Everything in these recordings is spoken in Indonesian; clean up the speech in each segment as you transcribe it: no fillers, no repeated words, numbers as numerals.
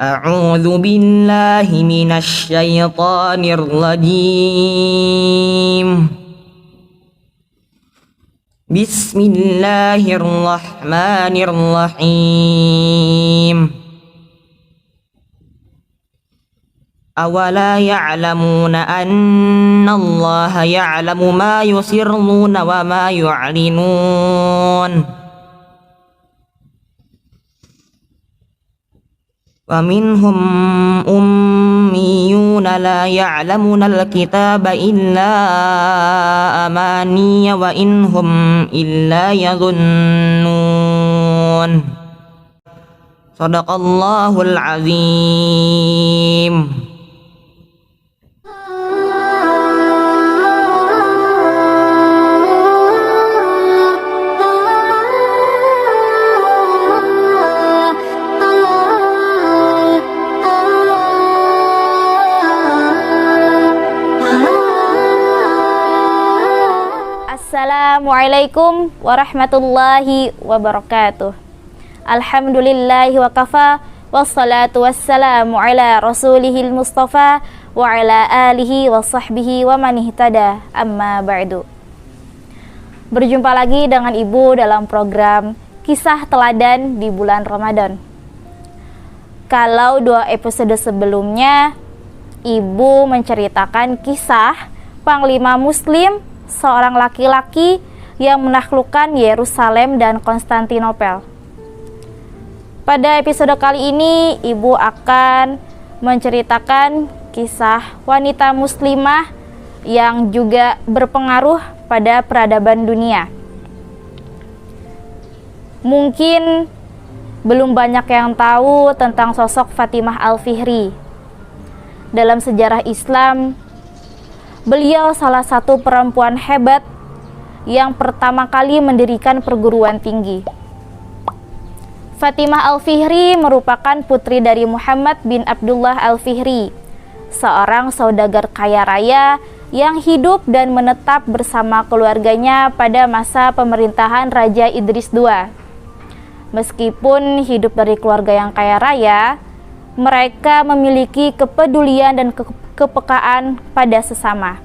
أعوذ بالله من الشيطان الرجيم. بسم الله الرحمن الرحيم. أولا يعلمون أن الله يعلم ما يسرون وما يعلنون ومنهم أميون لا يعلمون الكتاب إلا أماني وإن هم إلا يظنون. صدق الله العظيم. Assalamualaikum warahmatullahi wabarakatuh. Alhamdulillahi wa kafa, wassalatu wassalamu ala rasulihil mustafa wa ala alihi wa sahbihi wa man ihtada, amma ba'du. Berjumpa lagi dengan Ibu dalam program Kisah Teladan di bulan Ramadan. Kalau 2 episode sebelumnya Ibu menceritakan kisah Panglima Muslim, seorang laki-laki yang menaklukkan Yerusalem dan Konstantinopel. Pada episode kali ini, Ibu akan menceritakan kisah wanita muslimah yang juga berpengaruh pada peradaban dunia. Mungkin belum banyak yang tahu tentang sosok Fatimah Al-Fihri. Dalam sejarah Islam, beliau salah satu perempuan hebat yang pertama kali mendirikan perguruan tinggi. Fatimah Al-Fihri merupakan putri dari Muhammad bin Abdullah Al-Fihri, seorang saudagar kaya raya yang hidup dan menetap bersama keluarganya pada masa pemerintahan Raja Idris II. Meskipun hidup dari keluarga yang kaya raya, mereka memiliki kepedulian dan kepekaan pada sesama,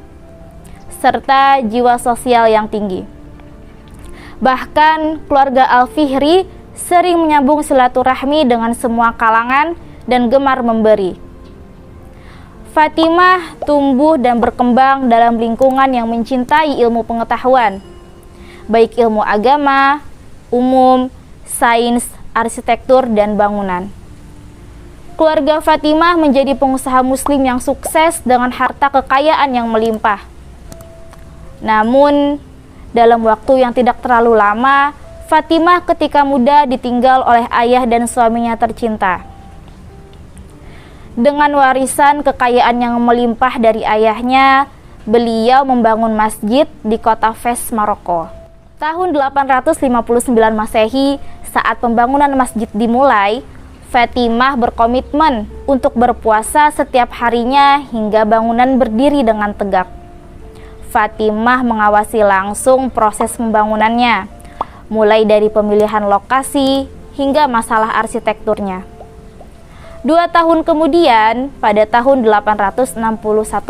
serta jiwa sosial yang tinggi. Bahkan keluarga Al-Fihri sering menyambung silaturahmi dengan semua kalangan dan gemar memberi. Fatimah tumbuh dan berkembang dalam lingkungan yang mencintai ilmu pengetahuan, baik ilmu agama, umum, sains, arsitektur, dan bangunan. Keluarga Fatimah menjadi pengusaha muslim yang sukses dengan harta kekayaan yang melimpah. Namun, dalam waktu yang tidak terlalu lama, Fatimah ketika muda ditinggal oleh ayah dan suaminya tercinta. Dengan warisan kekayaan yang melimpah dari ayahnya, beliau membangun masjid di kota Fes, Maroko. Tahun 859 Masehi, saat pembangunan masjid dimulai, Fatimah berkomitmen untuk berpuasa setiap harinya hingga bangunan berdiri dengan tegak. Fatimah mengawasi langsung proses pembangunannya, mulai dari pemilihan lokasi hingga masalah arsitekturnya. 2 tahun kemudian, pada tahun 861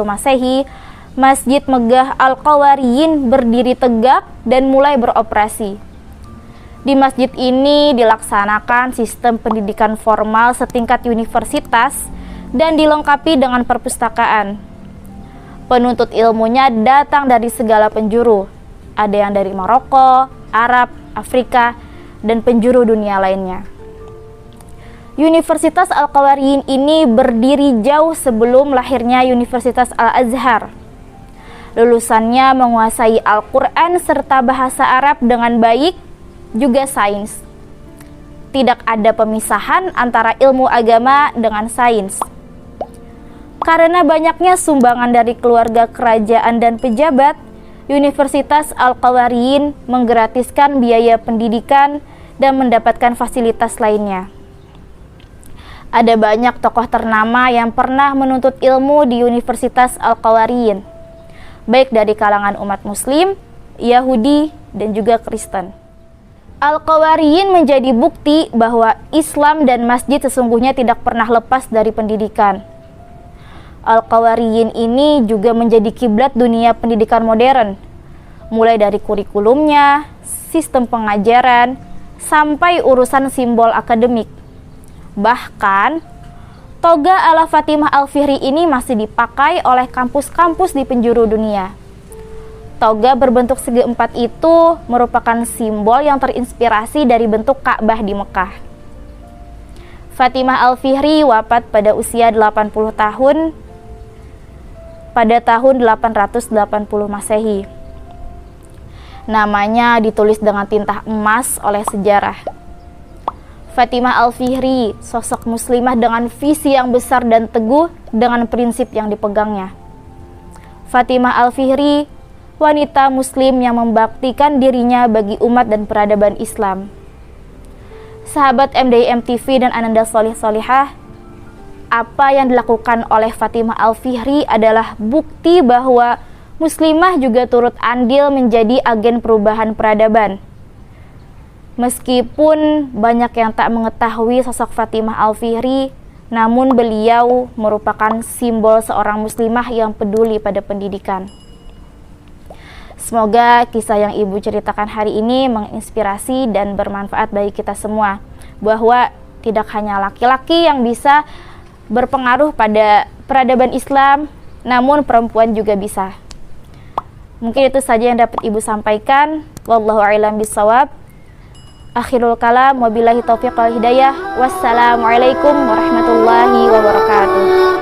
Masehi, Masjid Megah Al-Qawariyin berdiri tegak dan mulai beroperasi. Di masjid ini dilaksanakan sistem pendidikan formal setingkat universitas dan dilengkapi dengan perpustakaan. Penuntut ilmunya datang dari segala penjuru, ada yang dari Maroko, Arab, Afrika, dan penjuru dunia lainnya. Universitas Al-Qawariyin ini berdiri jauh sebelum lahirnya Universitas Al-Azhar. Lulusannya menguasai Al-Quran serta bahasa Arab dengan baik, juga sains. Tidak ada pemisahan antara ilmu agama dengan sains. Karena banyaknya sumbangan dari keluarga kerajaan dan pejabat, Universitas Al-Qawariyin menggratiskan biaya pendidikan dan mendapatkan fasilitas lainnya. Ada banyak tokoh ternama yang pernah menuntut ilmu di Universitas Al-Qawariyin, baik dari kalangan umat Muslim, Yahudi, dan juga Kristen. Al-Qawariyin menjadi bukti bahwa Islam dan masjid sesungguhnya tidak pernah lepas dari pendidikan. Al-Qawariyin ini juga menjadi kiblat dunia pendidikan modern, mulai dari kurikulumnya, sistem pengajaran, sampai urusan simbol akademik. Bahkan, toga ala Fatimah Al-Fihri ini masih dipakai oleh kampus-kampus di penjuru dunia. Toga berbentuk segi empat itu merupakan simbol yang terinspirasi dari bentuk Ka'bah di Mekah. Fatimah Al-Fihri wafat pada usia 80 tahun pada tahun 880 Masehi. Namanya ditulis dengan tinta emas oleh sejarah. Fatimah Al-Fihri, sosok muslimah dengan visi yang besar dan teguh dengan prinsip yang dipegangnya. Fatimah Al-Fihri, wanita muslim yang membaktikan dirinya bagi umat dan peradaban Islam. Sahabat MDIM TV dan Ananda Sholih Sholihah, apa yang dilakukan oleh Fatimah Al-Fihri adalah bukti bahwa muslimah juga turut andil menjadi agen perubahan peradaban. Meskipun banyak yang tak mengetahui sosok Fatimah Al-Fihri, namun beliau merupakan simbol seorang muslimah yang peduli pada pendidikan. Semoga kisah yang Ibu ceritakan hari ini menginspirasi dan bermanfaat bagi kita semua, bahwa tidak hanya laki-laki yang bisa berpengaruh pada peradaban Islam, namun perempuan juga bisa. Mungkin itu saja yang dapat Ibu sampaikan. Wallahu a'lam bishawab. Akhirul kalam, wabillahi taufiq wal hidayah. Wassalamualaikum warahmatullahi wabarakatuh.